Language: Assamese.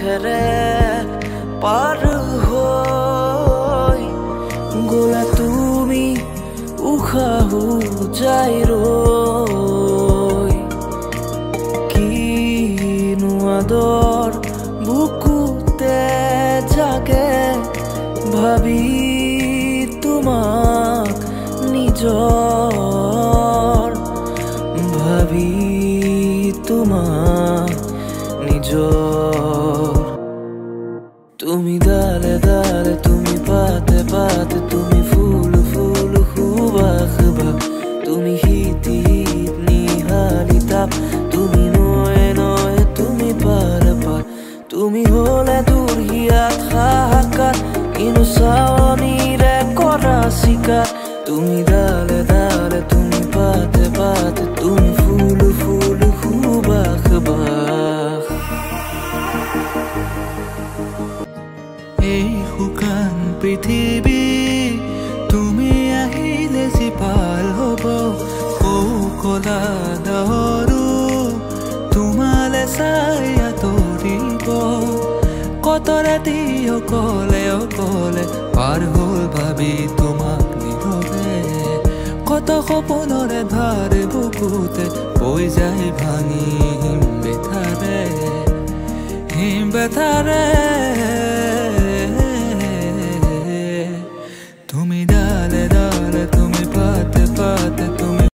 কাষেৰে পাৰ হৈ গ'লা তুমি উশাহো যায় ৰৈ কিনো আদৰ বুকুতে জাগে ভাবি তোমাক নিজৰ ভাবি তোমাক নিজৰ তুমি ডালে ডালে তুমি পাতে পাতে তুমি ফুল ফুল সুবাস বাস তুমি শীত শীত নিহালি তাপ তুমি নয়ে নয়ে তুমি পাৰ পাৰ তুমি হলে দূৰ হিয়াত হাহাকাৰ কিনো চাৱনিৰে কৰা চিকাৰ তুমি ডালে ডালে তুমি পাতে পাতে তুমি ফুল ফুল সুবাস বাস এই শুকান পৃথিৱী তুমি আহিলে যি ভাল হ'ব কলা দহৰো তোমালে চাই আঁতৰিব কত ৰাতি অকলে অকলে পাৰ হ'ল ভাবি তোমাক নীৰৱে কত সপোনৰে ধাৰ বুকুতে বৈ যায় ভাঙি হিম বেথাৰে